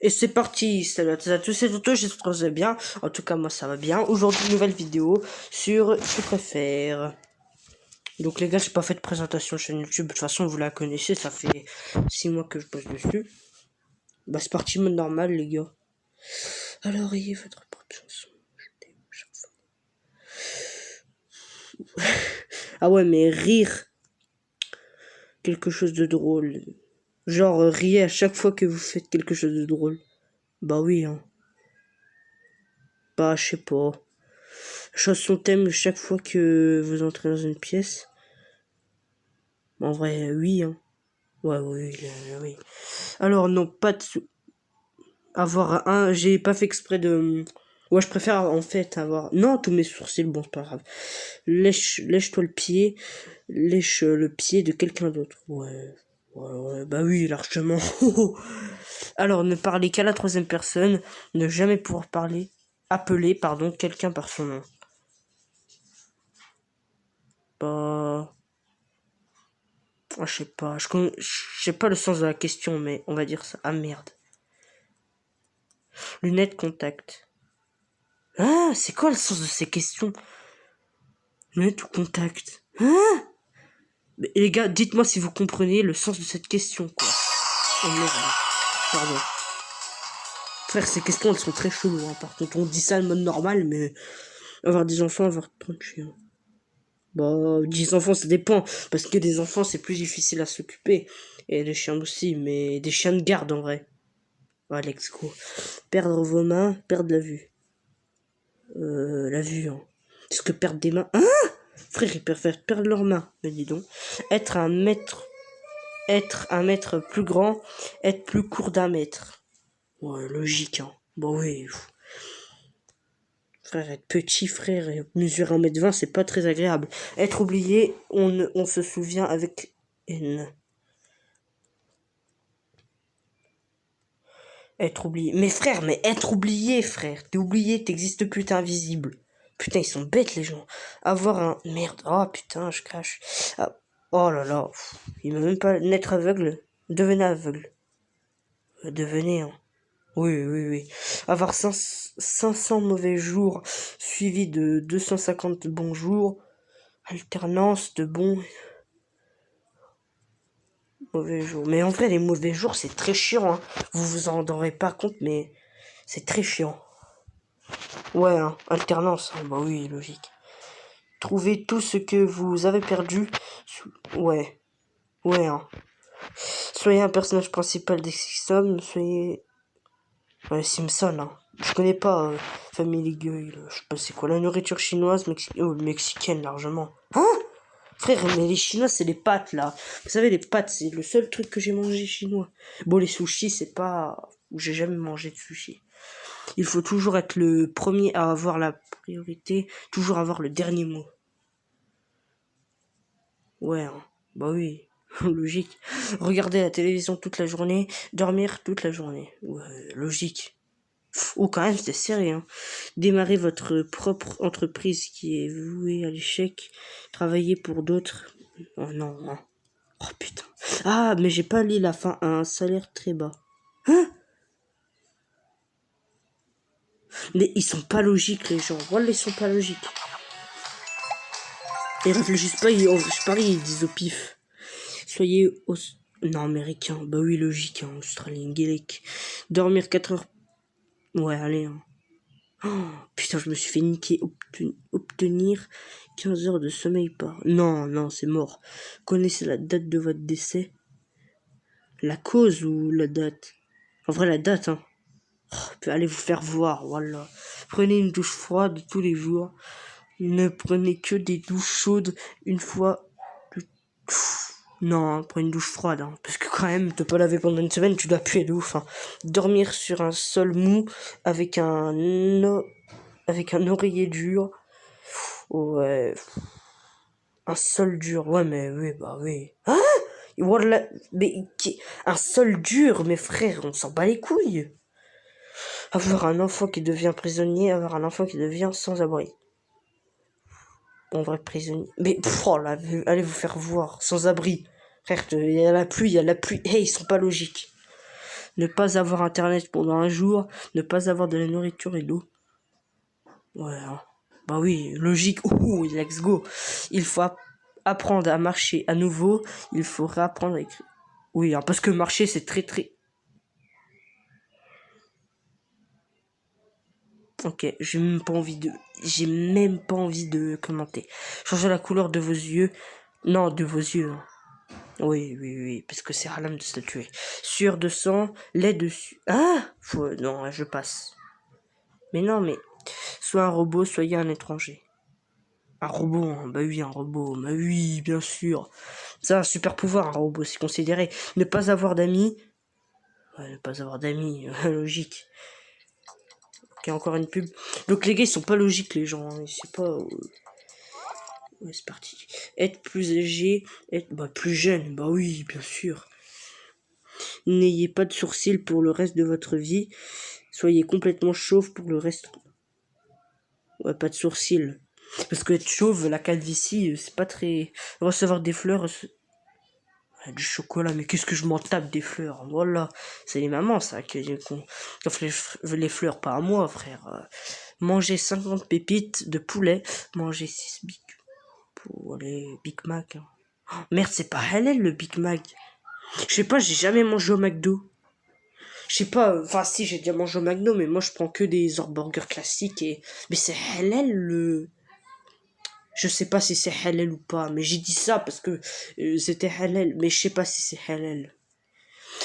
Et c'est parti, salut à tous et à tous, c'est Toto, j'espère que vous allez bien. En tout cas, moi ça va bien. Aujourd'hui, nouvelle vidéo sur Je préfère. Donc les gars, j'ai pas fait de présentation chaîne YouTube. De toute façon, vous la connaissez, ça fait 6 mois que je bosse dessus. Bah c'est parti, mode normal les gars. Alors, ayez votre propre chanson. Ah ouais, mais rire. Quelque chose de drôle. Genre, riez à chaque fois que vous faites quelque chose de drôle. Bah oui, hein. Bah, je sais pas. Chanson thème chaque fois que vous entrez dans une pièce. En vrai, oui, hein. Ouais, oui, oui. Alors, non, pas de avoir un. J'ai pas fait exprès de. Ouais, je préfère en fait avoir. Non, tous mes sourcils, bon, c'est pas grave. Lèche-toi le pied. Lèche le pied de quelqu'un d'autre. Ouais. Ouais, bah oui, largement. Alors, ne parler qu'à la troisième personne. Ne jamais pouvoir parler. Appeler, pardon, quelqu'un par son nom. Bah. Ah, je sais pas. Je sais pas le sens de la question, mais on va dire ça. Ah merde. Lunettes contact. Ah, c'est quoi le sens de ces questions? Lunettes ou contact? Ah, mais les gars, dites-moi si vous comprenez le sens de cette question, quoi. Oh merde. Pardon. Frère, ces questions, elles sont très cheloues, hein. Par contre, on dit ça en mode normal, mais avoir des enfants, avoir 30 chiens. Bah, 10 enfants, ça dépend. Parce que des enfants, c'est plus difficile à s'occuper. Et des chiens aussi, mais des chiens de garde, en vrai. Ouais, let's go. Perdre vos mains, perdre la vue. La vue, hein. Est-ce que perdre des mains... Hein? Frère, ils préfèrent perdre leurs mains. Mais dis donc. Être un mètre plus grand, être plus court d'1 mètre. Ouais, logique, hein. Bon, oui. Frère, être petit, frère, et mesurer 1m20, c'est pas très agréable. Être oublié, on se souvient avec haine. Être oublié. Mais frère, mais être oublié, frère. T'es oublié, t'existes plus, t'es invisible. Putain, ils sont bêtes, les gens. Avoir un... Merde. Oh, putain, je crache. Ah. Oh là là. Il m'a même pas... Naître aveugle. Devenez aveugle. Devenez, hein. Oui, oui, oui. Avoir 500 mauvais jours suivis de 250 bons jours. Alternance de bons mauvais jours. Mais en vrai, les mauvais jours, c'est très chiant, hein. Vous vous en rendrez pas compte, mais c'est très chiant. Ouais, hein. Alternance. Hein. Bah oui, logique. Trouvez tout ce que vous avez perdu. Ouais. Ouais, hein. Soyez un personnage principal des Simpsons. Soyez... Ouais, Simpson, hein. Je connais pas Family Guy. Je sais pas c'est quoi. La nourriture chinoise, mexicaine, largement. Hein? Frère, mais les Chinois, c'est les pâtes, là. Vous savez, les pâtes, c'est le seul truc que j'ai mangé chinois. Bon, les sushis, c'est pas... J'ai jamais mangé de sushi. Il faut toujours être le premier à avoir la priorité. Toujours avoir le dernier mot. Ouais, hein. Bah oui. Logique. Regarder la télévision toute la journée. Dormir toute la journée. Ouais, logique. Ou quand même, c'est sérieux. Hein. Démarrer votre propre entreprise qui est vouée à l'échec. Travailler pour d'autres. Oh non, hein. Oh putain. Ah, mais j'ai pas lu la fin. Un salaire très bas. Hein? Mais ils sont pas logiques, les gens. Voilà, ils sont pas logiques. Ils réfléchissent pas, je parie, ils disent au pif. Soyez non, américain. Bah oui, logique, hein. Australien, gaélique. Dormir 4 heures. Ouais, allez, hein. Oh, putain, je me suis fait niquer. Obtenir 15 heures de sommeil par... Non, non, c'est mort. Connaissez la date de votre décès? La cause ou la date? En vrai, la date, hein. Oh, allez vous faire voir, voilà. Prenez une douche froide tous les jours. Ne prenez que des douches chaudes une fois. Non, hein, prends une douche froide, hein, parce que quand même, te pas laver pendant une semaine, tu dois puer de ouf. Hein. Dormir sur un sol mou avec avec un oreiller dur. Ouais. Un sol dur, ouais, mais oui, bah oui. Hein? Voilà, mais un sol dur, mes frères, on s'en bat les couilles. Avoir un enfant qui devient prisonnier, avoir un enfant qui devient sans abri. En vrai, prisonnier. Mais, oh là, allez vous faire voir, sans abri. Frère, il y a la pluie, Hey, ils sont pas logiques. Ne pas avoir internet pendant un jour. Ne pas avoir de la nourriture et de l'eau. Ouais, hein. Bah oui, logique. Ouh, let's go. Il faut apprendre à marcher à nouveau. Il faut réapprendre à écrire. Oui, hein, parce que marcher, c'est très très... Ok, j'ai même pas envie de commenter. Changer la couleur de vos yeux. Non, de vos yeux. Hein. Oui, oui, oui, parce que c'est haram de se tuer. Sueur de sang, lait dessus. Ah non, je passe. Mais non, mais... Soit un robot, soyez un étranger. Un robot, hein, bah oui, un robot. Bah oui, bien sûr. C'est un super pouvoir, un robot, c'est considéré. Ne pas avoir d'amis. Ouais, ne pas avoir d'amis, logique. Ok, encore une pub. Donc les gars, ils sont pas logiques, les gens. Hein. C'est pas... Ouais, c'est parti. Être plus âgé, être plus jeune, bah oui, bien sûr. N'ayez pas de sourcils pour le reste de votre vie. Soyez complètement chauve pour le reste. Ouais, pas de sourcils. Parce que être chauve, la calvitie, c'est pas très... Recevoir des fleurs... Ouais, du chocolat, mais qu'est-ce que je m'en tape des fleurs. Voilà, c'est les mamans, ça, qui offrent les fleurs, pas à moi, frère. Manger 50 pépites de poulet, manger 6 pour les Big Mac. Hein. Oh, merde, c'est pas halal le Big Mac. Je sais pas, j'ai jamais mangé au McDo. Je sais pas, enfin si, j'ai déjà mangé au McDo, mais moi je prends que des hamburgers classiques et... Mais c'est halal le... Je sais pas si c'est halal ou pas, mais j'ai dit ça parce que c'était halal, mais je sais pas si c'est halal.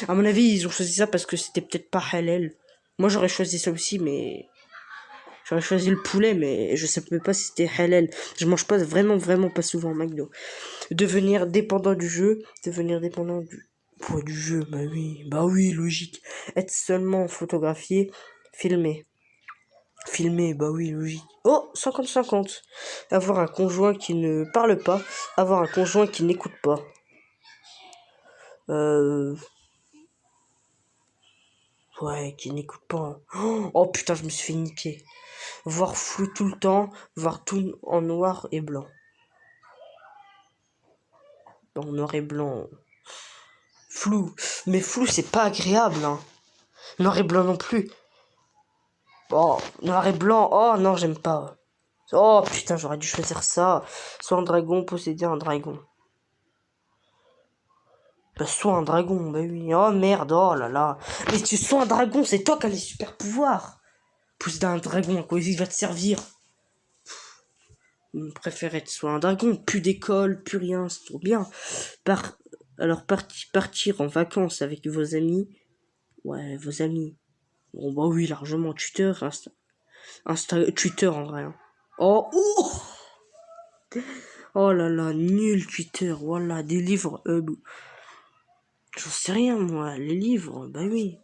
À mon avis, ils ont choisi ça parce que c'était peut-être pas halal. Moi j'aurais choisi ça aussi, mais... J'aurais choisi le poulet, mais je sais même pas si c'était halal. Je mange pas vraiment pas souvent au McDo. Devenir dépendant du jeu, devenir dépendant du jeu, bah oui, logique. Être seulement photographié, filmé. Filmé, bah oui, logique. Oh, 50-50. Avoir un conjoint qui ne parle pas, avoir un conjoint qui n'écoute pas. Ouais, qui n'écoute pas. Oh putain, je me suis fait niquer. Voir flou tout le temps, voir tout en noir et blanc. En noir et blanc. Flou. Mais flou, c'est pas agréable, hein. Noir et blanc non plus. Oh, noir et blanc. Oh non, j'aime pas. Oh putain, j'aurais dû choisir ça. Soit un dragon, posséder un dragon. Bah, soit un dragon, bah oui. Oh merde, oh là là. Mais tu sois un dragon, c'est toi qui as les super pouvoirs. Posséder un dragon, à quoi il va te servir? Je préfère être soit un dragon, plus d'école, plus rien, c'est trop bien. Alors partir en vacances avec vos amis. Ouais, vos amis. Bon bah oui, largement. Twitter, Twitter en vrai. Hein. Oh, oh là là, nul Twitter. Voilà, des livres. J'en sais rien moi. Les livres, bah oui.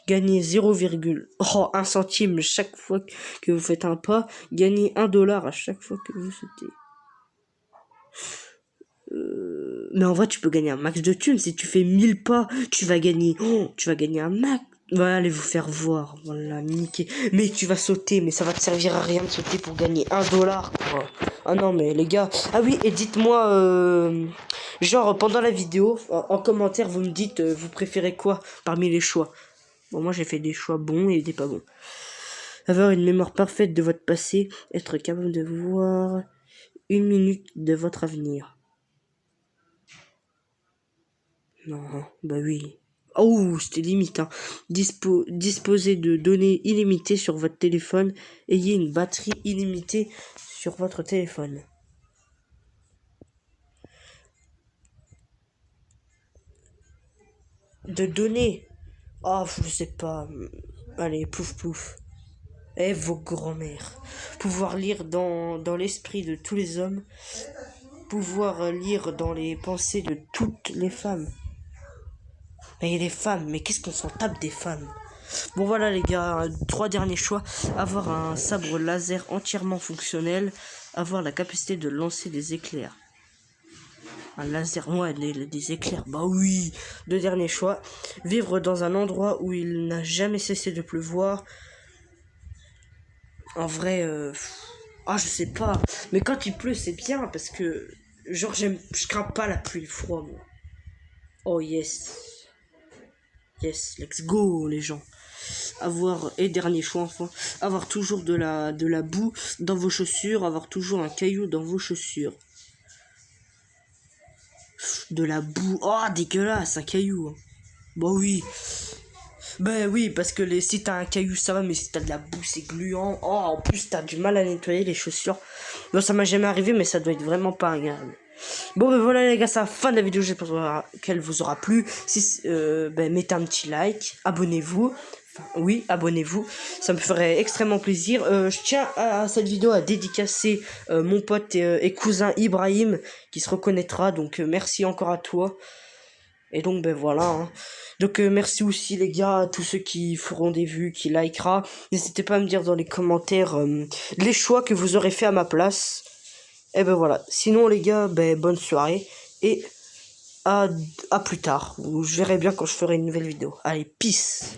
Gagner 0,1 centime chaque fois que vous faites un pas. Gagner $1 à chaque fois que vous sautez. Mais en vrai, tu peux gagner un max de thunes. Si tu fais 1000 pas, tu vas gagner un max. Voilà, allez vous faire voir. Voilà, niquer. Mais tu vas sauter, mais ça va te servir à rien de sauter pour gagner $1, quoi. Ah non, mais les gars. Ah oui, et dites-moi, genre, pendant la vidéo, en commentaire, vous me dites, vous préférez quoi parmi les choix. Bon, moi, j'ai fait des choix bons et des pas bons. Avoir une mémoire parfaite de votre passé, être capable de voir 1 minute de votre avenir. Non, bah oui. Oh, c'était limite, hein. Disposer de données illimitées sur votre téléphone. Ayez une batterie illimitée sur votre téléphone. De données. Oh, je sais pas. Allez, plouf plouf. Eh, vos grands-mères. Pouvoir lire dans l'esprit de tous les hommes. Pouvoir lire dans les pensées de toutes les femmes. Mais les femmes, mais qu'est-ce qu'on s'en tape des femmes? Bon voilà les gars, 3 derniers choix. Avoir un sabre laser entièrement fonctionnel. Avoir la capacité de lancer des éclairs. Un laser, ouais, des éclairs, bah oui. 2 derniers choix. Vivre dans un endroit où il n'a jamais cessé de pleuvoir. En vrai, je sais pas. Mais quand il pleut, c'est bien parce que, genre, je crains pas la pluie et le froid, moi. Oh yes. Yes, let's go les gens. Avoir, et dernier choix enfin, avoir toujours de la boue dans vos chaussures, avoir toujours un caillou dans vos chaussures. De la boue, oh dégueulasse, un caillou. Hein. Bah oui. Ben oui, parce que si t'as un caillou ça va, mais si t'as de la boue c'est gluant. Oh, en plus t'as du mal à nettoyer les chaussures. Bon, ça m'a jamais arrivé, mais ça doit être vraiment pas agréable. Bon ben voilà les gars, c'est la fin de la vidéo, j'espère qu'elle vous aura plu. Si, mettez un petit like, abonnez-vous. Enfin, oui, abonnez-vous, ça me ferait extrêmement plaisir. Je tiens à cette vidéo à dédicacer mon pote et cousin Ibrahim, qui se reconnaîtra, donc merci encore à toi. Et donc ben voilà. Hein. Donc merci aussi les gars à tous ceux qui feront des vues, qui likera. N'hésitez pas à me dire dans les commentaires les choix que vous aurez fait à ma place. Et ben voilà. Sinon les gars, ben bonne soirée et à plus tard. Je verrai bien quand je ferai une nouvelle vidéo. Allez, peace.